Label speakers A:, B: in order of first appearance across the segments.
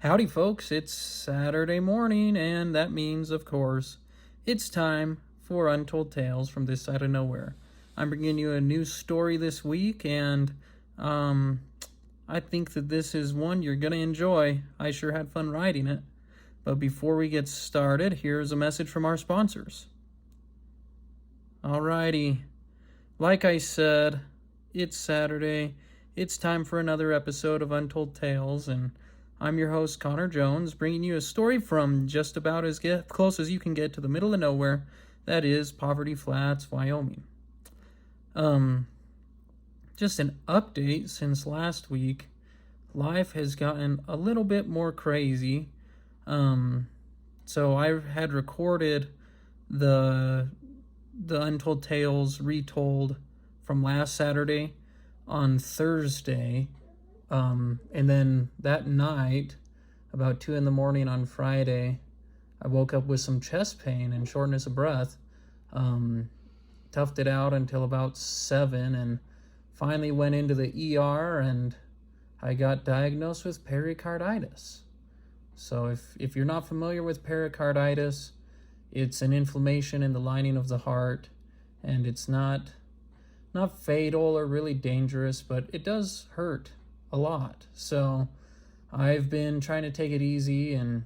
A: Howdy, folks. It's Saturday morning, and that means, of course, it's time for Untold Tales from this side of nowhere. I'm bringing you a new story this week, and I think that this is one you're going to enjoy. I sure had fun writing it. But before we get started, here's a message from our sponsors. Alrighty. Like I said, it's Saturday. It's time for another episode of Untold Tales, and I'm your host, Connor Jones, bringing you a story from just about as close as you can get to the middle of nowhere, that is Poverty Flats, Wyoming. Just an update since last week. Life has gotten a little bit more crazy. So I had recorded the Untold Tales retold from last Saturday on Thursday. And then that night, about 2 a.m. on Friday, I woke up with some chest pain and shortness of breath. Toughed it out until about 7 and finally went into the ER, and I got diagnosed with pericarditis. So if you're not familiar with pericarditis, it's an inflammation in the lining of the heart, and it's not fatal or really dangerous, but it does hurt a lot. So I've been trying to take it easy, and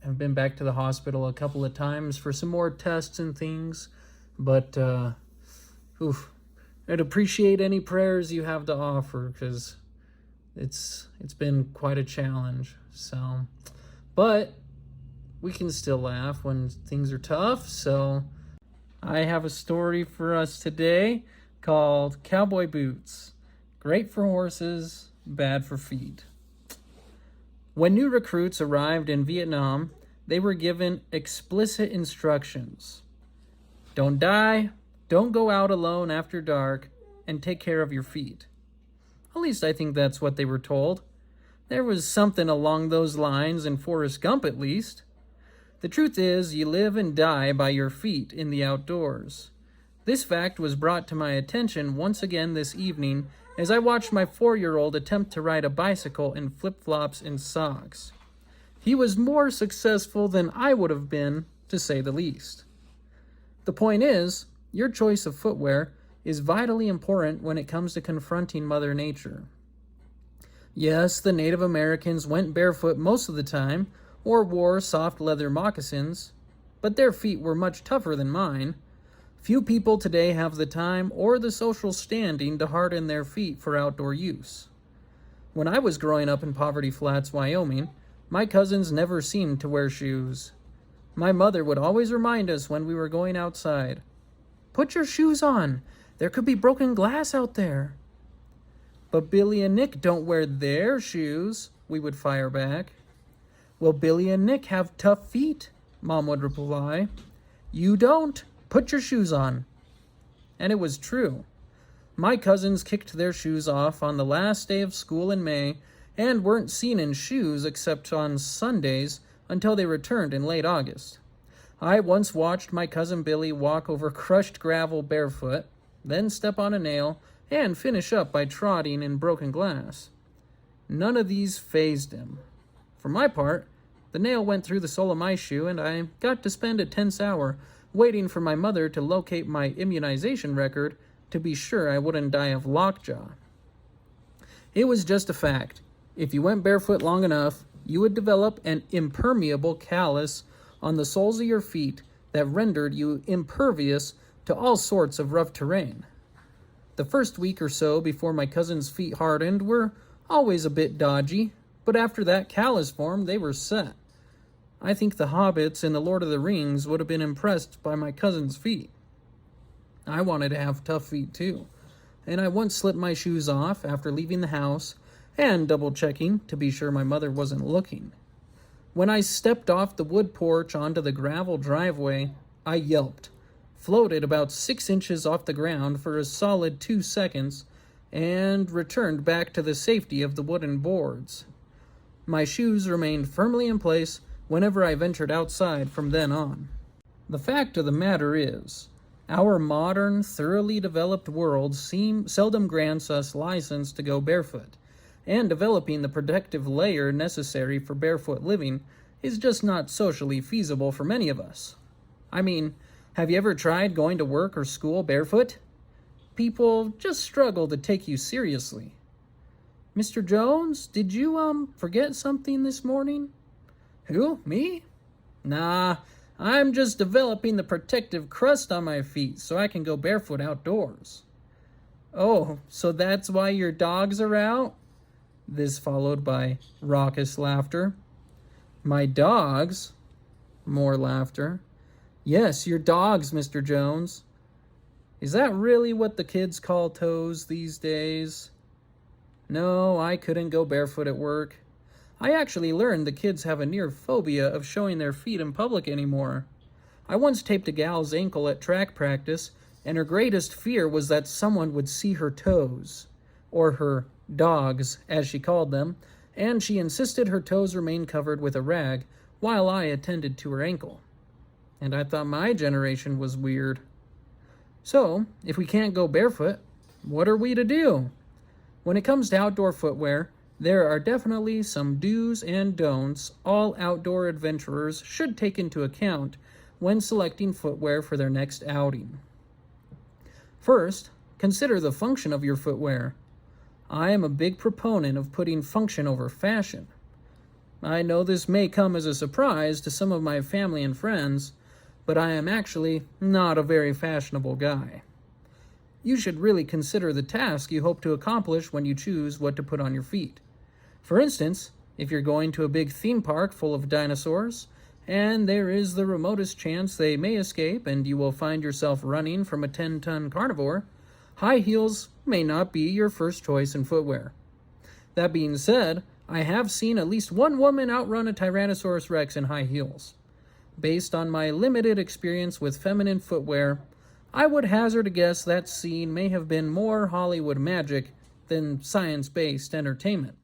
A: I've been back to the hospital a couple of times for some more tests and things, but I'd appreciate any prayers you have to offer, because it's been quite a challenge. So, but we can still laugh when things are tough. So I have a story for us today called Cowboy Boots. Great for horses, bad for feet. When new recruits arrived in Vietnam, they were given explicit instructions. Don't die, don't go out alone after dark, and take care of your feet. At least I think that's what they were told. There was something along those lines in Forrest Gump, at least. The truth is, you live and die by your feet in the outdoors. This fact was brought to my attention once again this evening as I watched my 4-year-old attempt to ride a bicycle in flip-flops and socks. He was more successful than I would have been, to say the least. The point is, your choice of footwear is vitally important when it comes to confronting Mother Nature. Yes, the Native Americans went barefoot most of the time, or wore soft leather moccasins, but their feet were much tougher than mine. Few people today have the time or the social standing to harden their feet for outdoor use. When I was growing up in Poverty Flats, Wyoming, my cousins never seemed to wear shoes. My mother would always remind us when we were going outside, "Put your shoes on. There could be broken glass out there." "But Billy and Nick don't wear their shoes," we would fire back. "Well, Billy and Nick have tough feet," Mom would reply. "You don't. Put your shoes on." And it was true. My cousins kicked their shoes off on the last day of school in May and weren't seen in shoes except on Sundays until they returned in late August. I once watched my cousin Billy walk over crushed gravel barefoot, then step on a nail, and finish up by trotting in broken glass. None of these fazed him. For my part, the nail went through the sole of my shoe, and I got to spend a tense hour waiting for my mother to locate my immunization record to be sure I wouldn't die of lockjaw. It was just a fact. If you went barefoot long enough, you would develop an impermeable callus on the soles of your feet that rendered you impervious to all sorts of rough terrain. The first week or so before my cousin's feet hardened were always a bit dodgy, but after that callus formed, they were set. I think the hobbits in The Lord of the Rings would have been impressed by my cousin's feet. I wanted to have tough feet too, and I once slipped my shoes off after leaving the house and double-checking to be sure my mother wasn't looking. When I stepped off the wood porch onto the gravel driveway, I yelped, floated about 6 inches off the ground for a solid 2 seconds, and returned back to the safety of the wooden boards. My shoes remained firmly in place whenever I ventured outside from then on. The fact of the matter is, our modern, thoroughly developed world seldom grants us license to go barefoot, and developing the protective layer necessary for barefoot living is just not socially feasible for many of us. I mean, have you ever tried going to work or school barefoot? People just struggle to take you seriously. Mr. Jones, did you, forget something this morning? Who? Me? Nah, I'm just developing the protective crust on my feet so I can go barefoot outdoors. Oh, so that's why your dogs are out? This followed by raucous laughter. My dogs? More laughter. Yes, your dogs, Mr. Jones. Is that really what the kids call toes these days? No, I couldn't go barefoot at work. I actually learned the kids have a near phobia of showing their feet in public anymore. I once taped a gal's ankle at track practice, and her greatest fear was that someone would see her toes, or her dogs, as she called them, and she insisted her toes remain covered with a rag while I attended to her ankle. And I thought my generation was weird. So, if we can't go barefoot, what are we to do? When it comes to outdoor footwear, there are definitely some do's and don'ts all outdoor adventurers should take into account when selecting footwear for their next outing. First, consider the function of your footwear. I am a big proponent of putting function over fashion. I know this may come as a surprise to some of my family and friends, but I am actually not a very fashionable guy. You should really consider the task you hope to accomplish when you choose what to put on your feet. For instance, if you're going to a big theme park full of dinosaurs, and there is the remotest chance they may escape and you will find yourself running from a 10-ton carnivore, high heels may not be your first choice in footwear. That being said, I have seen at least one woman outrun a Tyrannosaurus Rex in high heels. Based on my limited experience with feminine footwear, I would hazard a guess that scene may have been more Hollywood magic than science-based entertainment.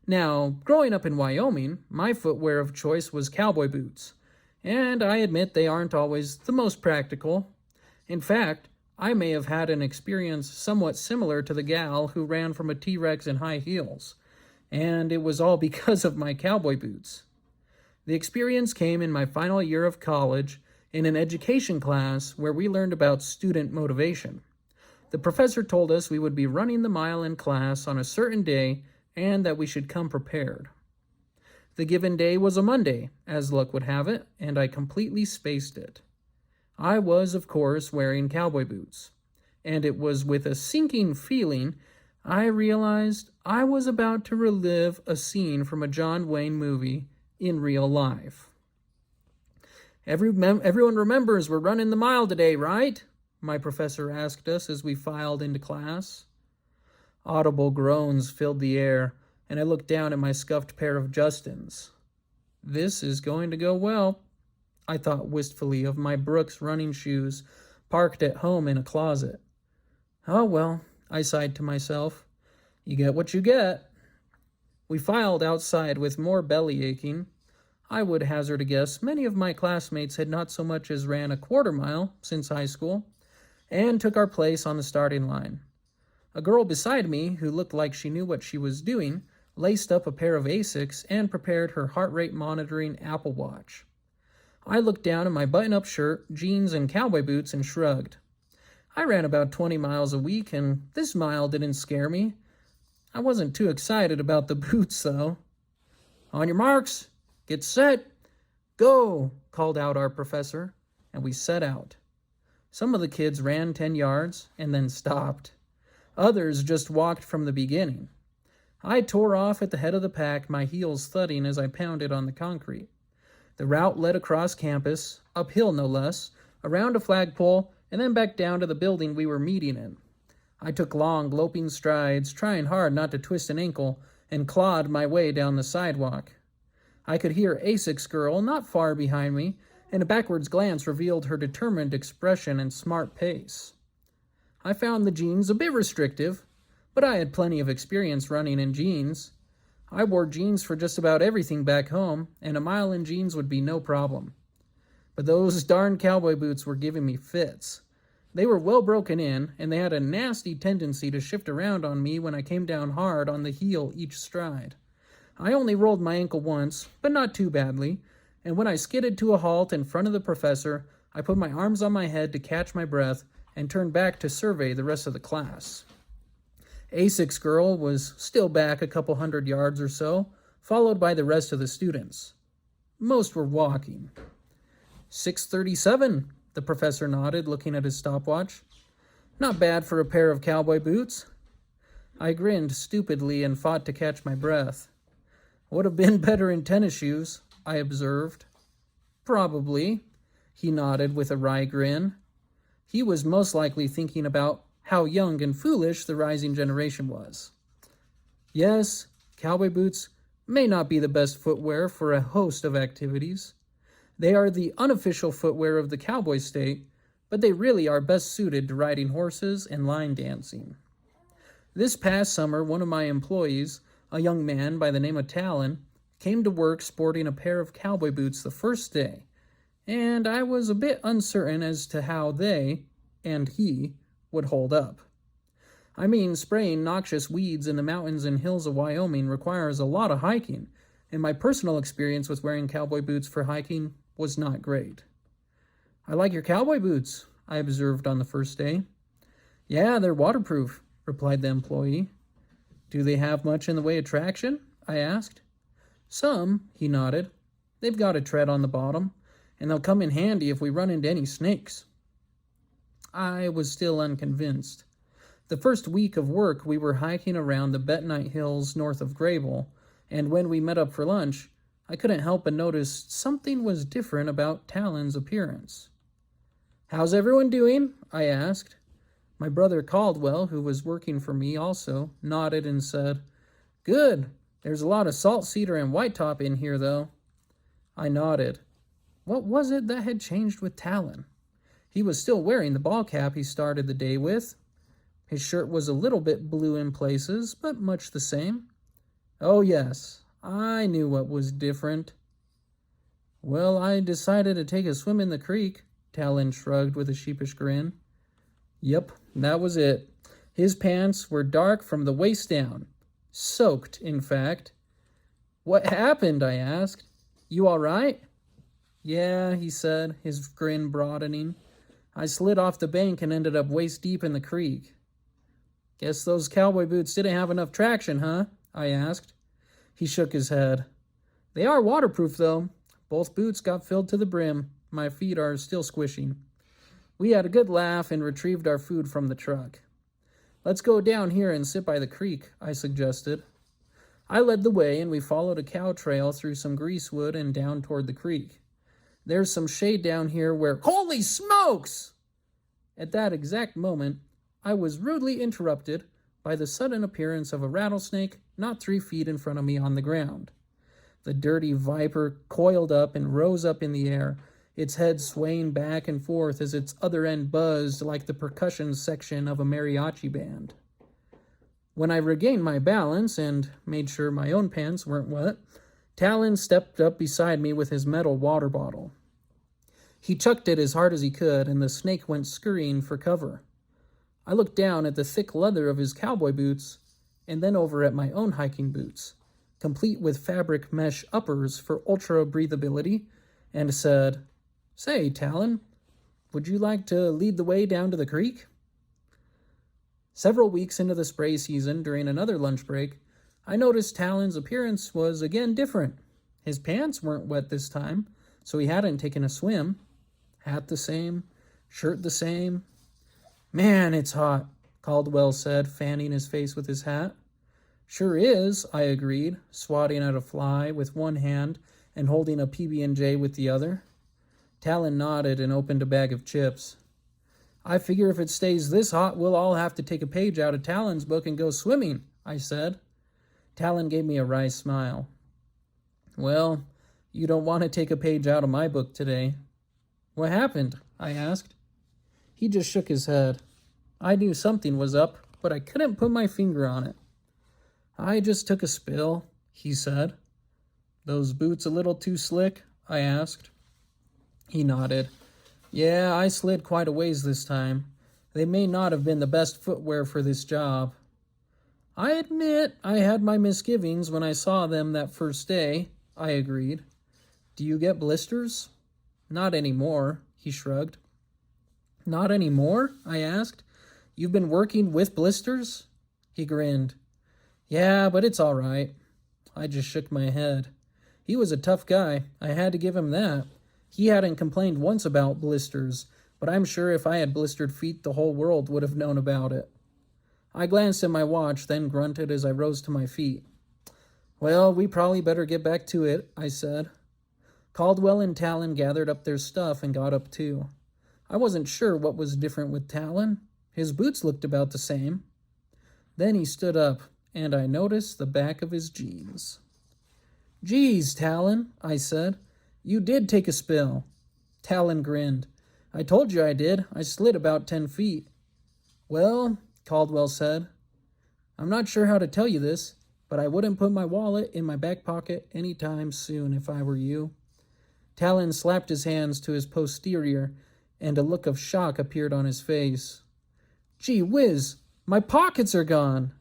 A: Now, growing up in Wyoming, my footwear of choice was cowboy boots, and I admit they aren't always the most practical. In fact, I may have had an experience somewhat similar to the gal who ran from a T-Rex in high heels, and it was all because of my cowboy boots. The experience came in my final year of college in an education class where we learned about student motivation. The professor told us we would be running the mile in class on a certain day and that we should come prepared. The given day was a Monday, as luck would have it, and I completely spaced it. I was, of course, wearing cowboy boots, and it was with a sinking feeling I realized I was about to relive a scene from a John Wayne movie in real life. Everyone remembers we're running the mile today, right? My professor asked us as we filed into class. Audible groans filled the air, and I looked down at my scuffed pair of Justins. This is going to go well, I thought wistfully of my Brooks running shoes parked at home in a closet. Oh well, I sighed to myself. You get what you get. We filed outside with more belly aching. I would hazard a guess many of my classmates had not so much as ran a quarter mile since high school, and took our place on the starting line. A girl beside me, who looked like she knew what she was doing, laced up a pair of Asics and prepared her heart rate monitoring Apple Watch. I looked down at my button-up shirt, jeans, and cowboy boots and shrugged. I ran about 20 miles a week, and this mile didn't scare me. I wasn't too excited about the boots, though. On your marks, get set, go, called out our professor, and we set out. Some of the kids ran 10 yards and then stopped. Others just walked from the beginning. I tore off at the head of the pack, my heels thudding as I pounded on the concrete. The route led across campus, uphill no less, around a flagpole, and then back down to the building we were meeting in. I took long, loping strides, trying hard not to twist an ankle, and clawed my way down the sidewalk. I could hear Asics girl not far behind me, and a backwards glance revealed her determined expression and smart pace. I found the jeans a bit restrictive, but I had plenty of experience running in jeans. I wore jeans for just about everything back home, and a mile in jeans would be no problem. But those darn cowboy boots were giving me fits. They were well broken in, and they had a nasty tendency to shift around on me when I came down hard on the heel each stride. I only rolled my ankle once, but not too badly, and when I skidded to a halt in front of the professor, I put my arms on my head to catch my breath and turned back to survey the rest of the class. A6 girl was still back a couple 100 yards or so, followed by the rest of the students. Most were walking. 6:37, the professor nodded, looking at his stopwatch. Not bad for a pair of cowboy boots. I grinned stupidly and fought to catch my breath. Would have been better in tennis shoes, I observed. Probably, he nodded with a wry grin. He was most likely thinking about how young and foolish the rising generation was. Yes, cowboy boots may not be the best footwear for a host of activities. They are the unofficial footwear of the cowboy state, but they really are best suited to riding horses and line dancing. This past summer, one of my employees, a young man by the name of Talon, came to work sporting a pair of cowboy boots the first day, and I was a bit uncertain as to how they, and he, would hold up. I mean, spraying noxious weeds in the mountains and hills of Wyoming requires a lot of hiking, and my personal experience with wearing cowboy boots for hiking was not great. I like your cowboy boots, I observed on the first day. Yeah, they're waterproof, replied the employee. Do they have much in the way of traction? I asked. Some, he nodded. They've got a tread on the bottom, and they'll come in handy if we run into any snakes. I was still unconvinced. The first week of work, we were hiking around the Bentonite Hills north of Grable, and when we met up for lunch, I couldn't help but notice something was different about Talon's appearance. How's everyone doing? I asked. My brother Caldwell, who was working for me also, nodded and said, Good. There's a lot of salt cedar and white top in here, though. I nodded. What was it that had changed with Talon? He was still wearing the ball cap he started the day with. His shirt was a little bit blue in places, but much the same. Oh, yes, I knew what was different. Well, I decided to take a swim in the creek, Talon shrugged with a sheepish grin. Yep, that was it. His pants were dark from the waist down. Soaked, in fact. What happened? I asked. You all right? Yeah, he said, his grin broadening. I slid off the bank and ended up waist deep in the creek. Guess those cowboy boots didn't have enough traction, huh? I asked. He shook his head. They are waterproof, though. Both boots got filled to the brim. My feet are still squishing. We had a good laugh and retrieved our food from the truck. Let's go down here and sit by the creek, I suggested. I led the way, and we followed a cow trail through some greasewood and down toward the creek. There's some shade down here where... Holy smokes! At that exact moment, I was rudely interrupted by the sudden appearance of a rattlesnake not 3 feet in front of me on the ground. The dirty viper coiled up and rose up in the air, its head swaying back and forth as its other end buzzed like the percussion section of a mariachi band. When I regained my balance and made sure my own pants weren't wet, Talon stepped up beside me with his metal water bottle. He chucked it as hard as he could, and the snake went scurrying for cover. I looked down at the thick leather of his cowboy boots, and then over at my own hiking boots, complete with fabric mesh uppers for ultra breathability, and said, Say, Talon, would you like to lead the way down to the creek? Several weeks into the spray season, during another lunch break, I noticed Talon's appearance was again different. His pants weren't wet this time, so he hadn't taken a swim. Hat the same, shirt the same. Man, it's hot, Caldwell said, fanning his face with his hat. Sure is, I agreed, swatting at a fly with one hand and holding a PB&J with the other. Talon nodded and opened a bag of chips. I figure if it stays this hot, we'll all have to take a page out of Talon's book and go swimming, I said. Talon gave me a wry smile. Well, you don't want to take a page out of my book today. What happened? I asked. He just shook his head. I knew something was up, but I couldn't put my finger on it. I just took a spill, he said. Those boots a little too slick? I asked. He nodded. Yeah, I slid quite a ways this time. They may not have been the best footwear for this job. I admit I had my misgivings when I saw them that first day, I agreed. Do you get blisters? Not anymore, he shrugged. Not anymore? I asked. You've been working with blisters? He grinned. Yeah, but it's all right. I just shook my head. He was a tough guy. I had to give him that. He hadn't complained once about blisters, but I'm sure if I had blistered feet, the whole world would have known about it. I glanced at my watch, then grunted as I rose to my feet. Well, we probably better get back to it, I said. Caldwell and Talon gathered up their stuff and got up too. I wasn't sure what was different with Talon. His boots looked about the same. Then he stood up, and I noticed the back of his jeans. Geez, Talon, I said. You did take a spill. Talon grinned. I told you I did. I slid about 10 feet. Well, Caldwell said, I'm not sure how to tell you this, but I wouldn't put my wallet in my back pocket any time soon if I were you. Talon slapped his hands to his posterior, and a look of shock appeared on his face. Gee whiz, my pockets are gone.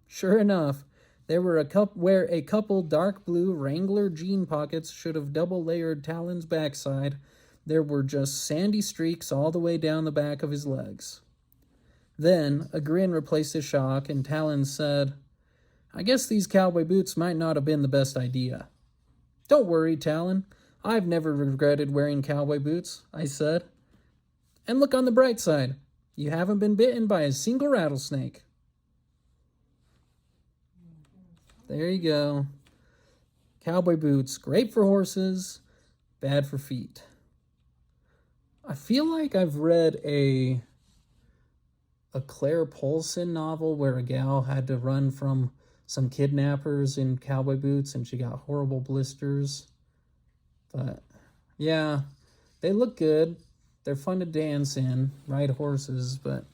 A: Sure enough, there were where a couple dark blue Wrangler jean pockets should have double-layered Talon's backside. There were just sandy streaks all the way down the back of his legs. Then a grin replaced the shock, and Talon said, I guess these cowboy boots might not have been the best idea. Don't worry, Talon. I've never regretted wearing cowboy boots, I said. And look on the bright side. You haven't been bitten by a single rattlesnake. There you go. Cowboy boots, great for horses, bad for feet. I feel like I've read a Claire Polson novel where a gal had to run from some kidnappers in cowboy boots and she got horrible blisters. But yeah, they look good. They're fun to dance in, ride horses, but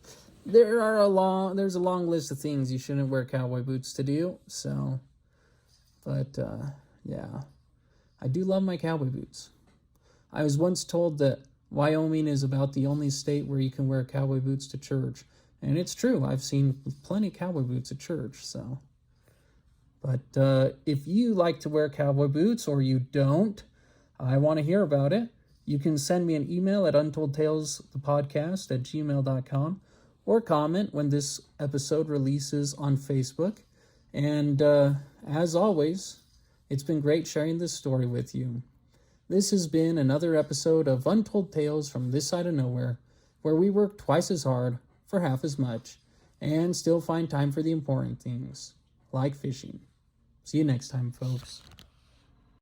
A: there's a long list of things you shouldn't wear cowboy boots to do. So, but yeah, I do love my cowboy boots. I was once told that Wyoming is about the only state where you can wear cowboy boots to church. And it's true. I've seen plenty of cowboy boots at church, so. But if you like to wear cowboy boots or you don't, I want to hear about it. You can send me an email at untoldtalesthepodcast@gmail.com or comment when this episode releases on Facebook. And as always, it's been great sharing this story with you. This has been another episode of Untold Tales from This Side of Nowhere, where we work twice as hard for half as much and still find time for the important things, like fishing. See you next time, folks.